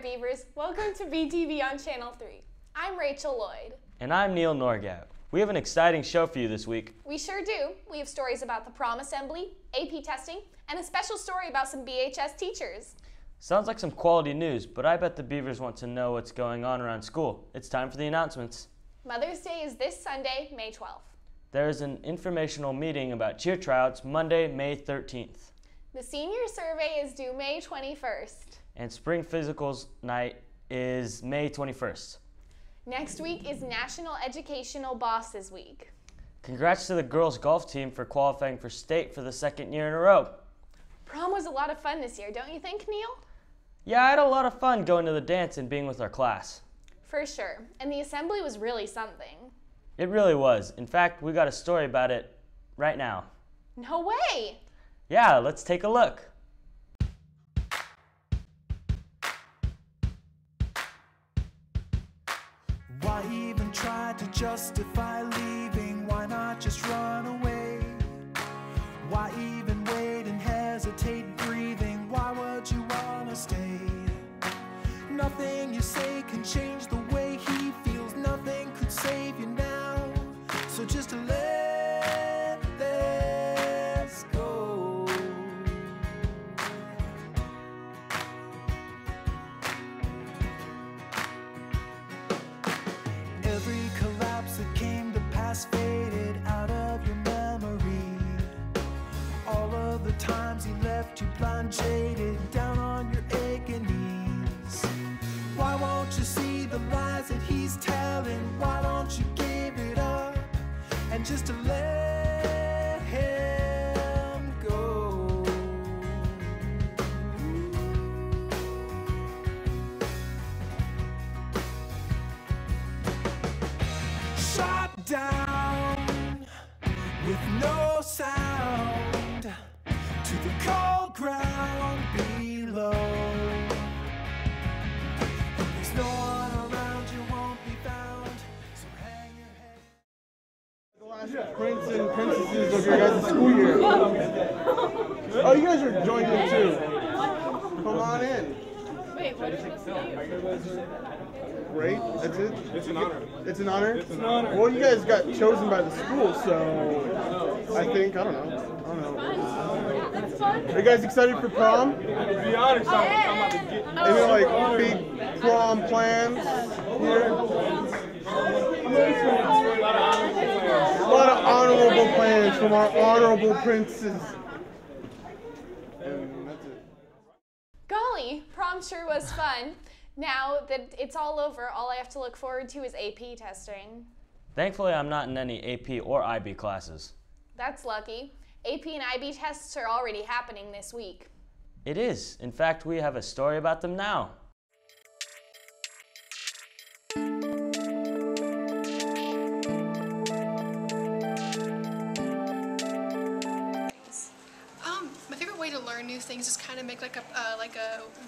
Beavers, welcome to BTV on Channel 3. I'm Rachel Lloyd. And I'm Neil Norgat. We have an exciting show for you this week. We sure do. We have stories about the Prom Assembly, AP testing, and a special story about some BHS teachers. Sounds like some quality news, but I bet the Beavers want to know what's going on around school. It's time for the announcements. Mother's Day is this Sunday, May 12th. There is an informational meeting about cheer tryouts Monday, May 13th. The senior survey is due May 21st. And spring physicals night is May 21st. Next week is National Educational Bosses Week. Congrats to the girls golf team for qualifying for state for the second year in a row. Prom was a lot of fun this year, don't you think, Neil? Yeah, I had a lot of fun going to the dance and being with our class. For sure, and the assembly was really something. It really was. In fact, we got a story about it right now. No way! Yeah, let's take a look. Why even try to justify leaving? Why not just run away? Why even wait and hesitate breathing? Why would you wanna stay? Nothing you say can change the way he feels. Nothing could save you now. So just let this go. Every collapse that came to pass faded out of your memory. All of the times he left you blind, jaded, down on your aching knees. Why won't you see the lies that he's telling? Why don't you give it up and just to let him go? Shot down with no sound to the cold ground below. If there's no one around, you won't be found. So hang your head. The last prince and princesses of your guys' school year. Oh, you guys are joined in too. Come on in. Wait, what is this? Great, that's it? It's an honor. It's an honor? It's an honor. Well, you guys got chosen by the school, so I think, I don't know. That's fun. Are you guys excited for prom? To be honest, I'm about to get. Any like big prom plans here? A lot of honorable plans from our honorable princes. And that's it. Golly, prom sure was fun. Now that it's all over, all I have to look forward to is AP testing. Thankfully, I'm not in any AP or IB classes. That's lucky. AP and IB tests are already happening this week. It is. In fact, we have a story about them now. My favorite way to learn new things is kind of make like a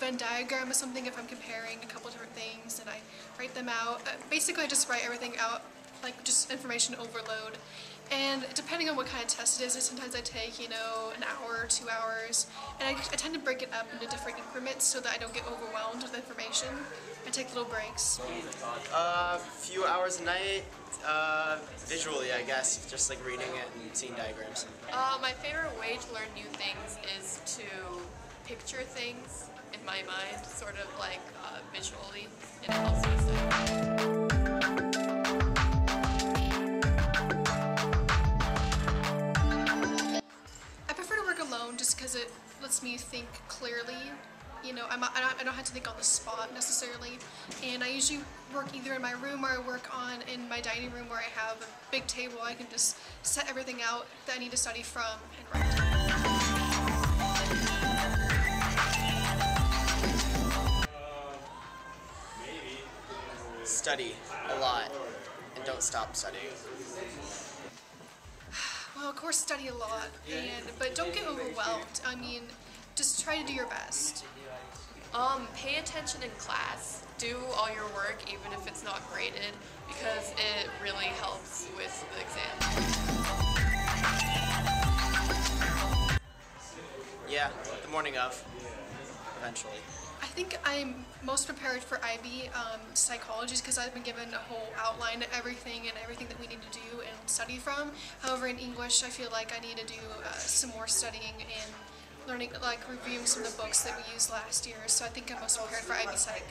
Venn diagram or something if I'm comparing a couple different things, and I write them out. Basically, I just write everything out, like just information overload. And depending on what kind of test it is, sometimes I take, you know, an hour or 2 hours, and I tend to break it up into different increments so that I don't get overwhelmed with information. I take little breaks. A few hours a night, visually, I guess, just like reading it and seeing diagrams. My favorite way to learn new things is to picture things in my mind, sort of like visually. It helps me study. Just because it lets me think clearly. You know, I don't have to think on the spot necessarily, and I usually work either in my room or I work in my dining room where I have a big table. I can just set everything out that I need to study from and write. Study a lot and don't stop studying. Well, of course, study a lot, but don't get overwhelmed. I mean, just try to do your best. Pay attention in class. Do all your work, even if it's not graded, because it really helps with the exam. Yeah, the morning of, eventually. I think I'm most prepared for IB psychology because I've been given a whole outline of everything that we need to do and study from. However, in English, I feel like I need to do some more studying and learning, like reviewing some of the books that we used last year. So I think I'm most prepared for IB Psych.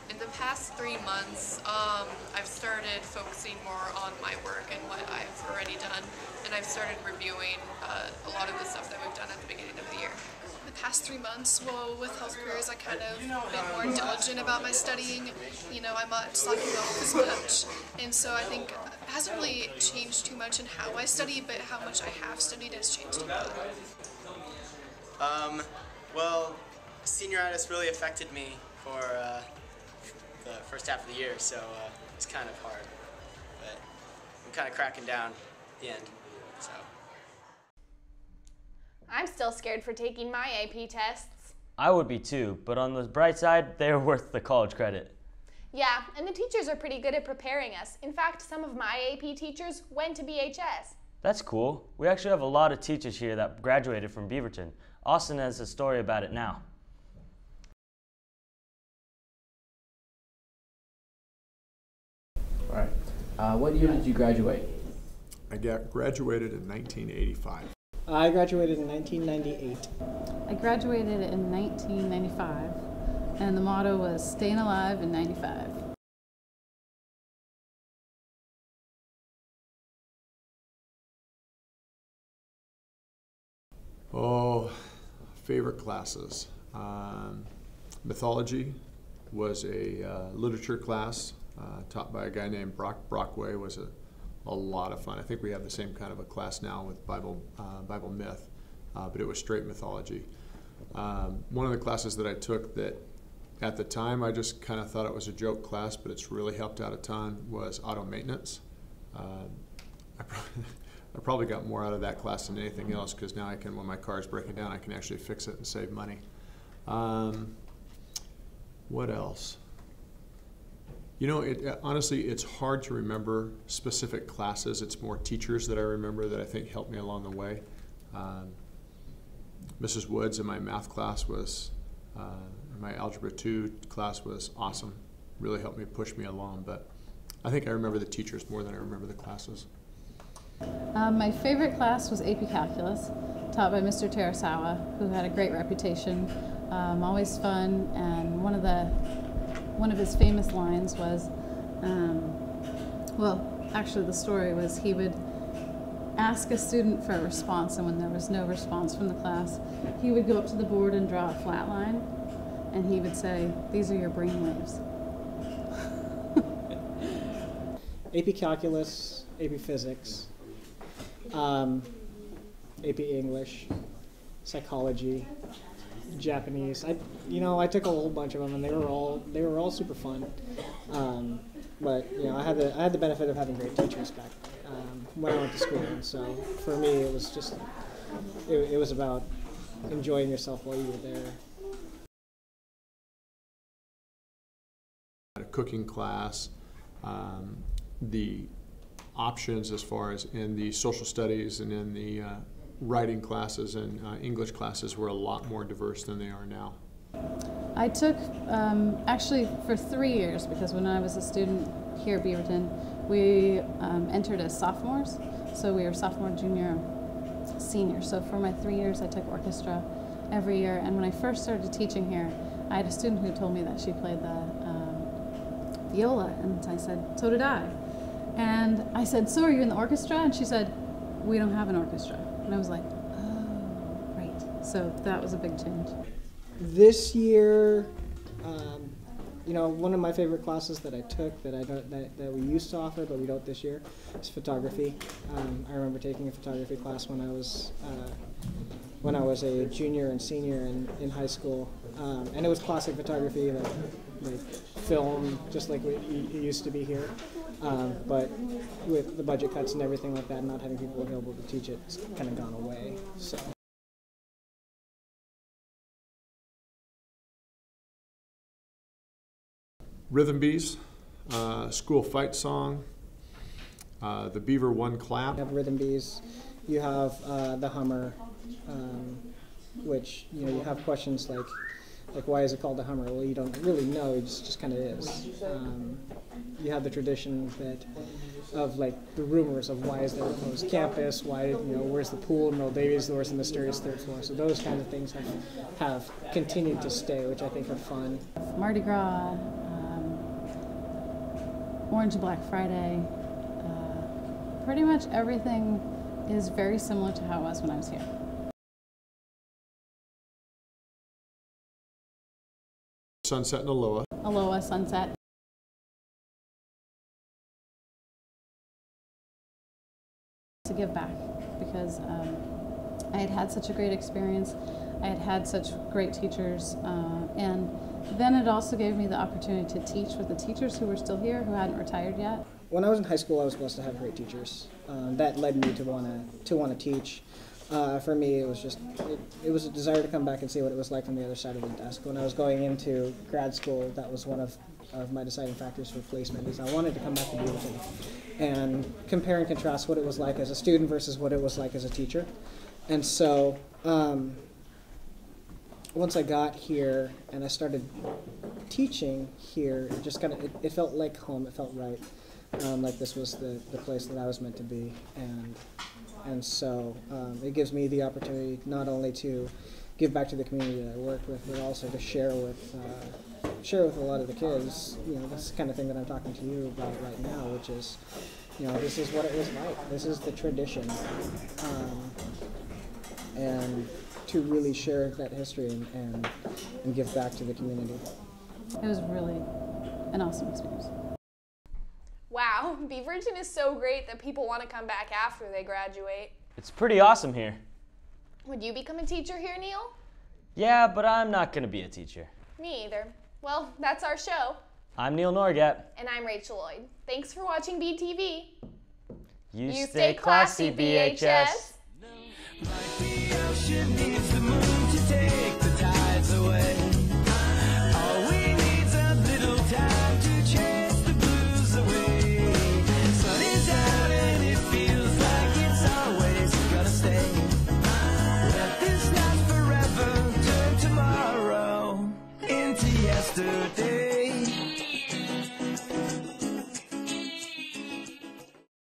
In the past 3 months, I've started focusing more on my work and what I've already done, and I've started reviewing a lot of the stuff that we've done at the beginning of the year. The past 3 months, well, with health careers, I kind of been more diligent about my studying. You know, I'm not slacking off as much, and so I think it hasn't really changed too much in how I study, but how much I have studied has changed a lot. Well, senioritis really affected me for the first half of the year, so it's kind of hard, but I'm kind of cracking down at the end, so. I'm still scared for taking my AP tests. I would be too, but on the bright side, they're worth the college credit. Yeah, and the teachers are pretty good at preparing us. In fact, some of my AP teachers went to BHS. That's cool. We actually have a lot of teachers here that graduated from Beaverton. Austin has a story about it now. All right. What year did you graduate? I graduated in 1985. I graduated in 1998. I graduated in 1995, and the motto was "Staying Alive in 95." Oh, favorite classes. Mythology was a literature class taught by a guy named Brockway. Was a lot of fun. I think we have the same kind of a class now with Bible myth, but it was straight mythology. One of the classes that I took that at the time I just kind of thought it was a joke class, but it's really helped out a ton, was auto maintenance. I probably got more out of that class than anything else, because now I can, when my car is breaking down, I can actually fix it and save money. What else? You know, honestly, it's hard to remember specific classes. It's more teachers that I remember that I think helped me along the way. Mrs. Woods in my math class was, my Algebra 2 class was awesome. Really helped me, push me along, but I think I remember the teachers more than I remember the classes. My favorite class was AP Calculus, taught by Mr. Terasawa, who had a great reputation, always fun, and one of his famous lines was, well, actually the story was he would ask a student for a response, and when there was no response from the class, he would go up to the board and draw a flat line, and he would say, "These are your brain waves." AP Calculus, AP Physics, AP English, Psychology, Japanese. I took a whole bunch of them, and they were all super fun. but you know, I had the benefit of having great teachers back when I went to school, and so for me it was just it was about enjoying yourself while you were there. A cooking class, the options as far as in the social studies and in the writing classes and English classes were a lot more diverse than they are now. I took, actually for 3 years, because when I was a student here at Beaverton, we entered as sophomores, so we were sophomore, junior, senior. So for my 3 years I took orchestra every year, and when I first started teaching here, I had a student who told me that she played the viola, and I said, so did I. And I said, so are you in the orchestra? And she said, we don't have an orchestra. And I was like, oh, right. So that was a big change. This year, you know, one of my favorite classes that I took that we used to offer, but we don't this year, is photography. I remember taking a photography class when I was a junior and senior in high school, and it was classic photography, like film, just like it used to be here. But with the budget cuts and everything like that, not having people available to teach it, it's kind of gone away. So. Rhythm Bees, school fight song, the Beaver One Clap. You have Rhythm Bees, you have the Hummer, which, you know, you have questions like why is it called the Hummer? Well, you don't really know, it just kind of is. You have the tradition of like the rumors of why is there a closed campus, why, you know, where's the pool in Earl Davies, where's the mysterious third floor. So those kinds of things have continued to stay, which I think are fun. Mardi Gras, Orange and Black Friday, pretty much everything is very similar to how it was when I was here. Sunset and Aloha. Aloha, sunset. To give back, because I had had such a great experience, I had had such great teachers, and then it also gave me the opportunity to teach with the teachers who were still here, who hadn't retired yet. When I was in high school, I was blessed to have great teachers. That led me to want to teach. For me, it was just it was a desire to come back and see what it was like on the other side of the desk. When I was going into grad school, that was one of my deciding factors for placement. Is I wanted to come back to Beaverton and compare and contrast what it was like as a student versus what it was like as a teacher. And so once I got here and I started teaching here, it just it felt like home. It felt right, like this was the place that I was meant to be. And so it gives me the opportunity not only to give back to the community that I work with, but also to share with a lot of the kids. You know, this kind of thing that I'm talking to you about right now, which is, you know, this is what it was like. This is the tradition, and to really share that history and give back to the community. It was really an awesome experience. Wow, Beaverton is so great that people want to come back after they graduate. It's pretty awesome here. Would you become a teacher here, Neil? Yeah, but I'm not going to be a teacher. Me either. Well, that's our show. I'm Neil Norgat. And I'm Rachel Lloyd. Thanks for watching BTV. You stay classy, BHS. Like the ocean needs the moon to take the tides away. All we need's a little time to chase the blues away. Sun is out and it feels like it's always gonna stay. Let this last forever, turn tomorrow into yesterday.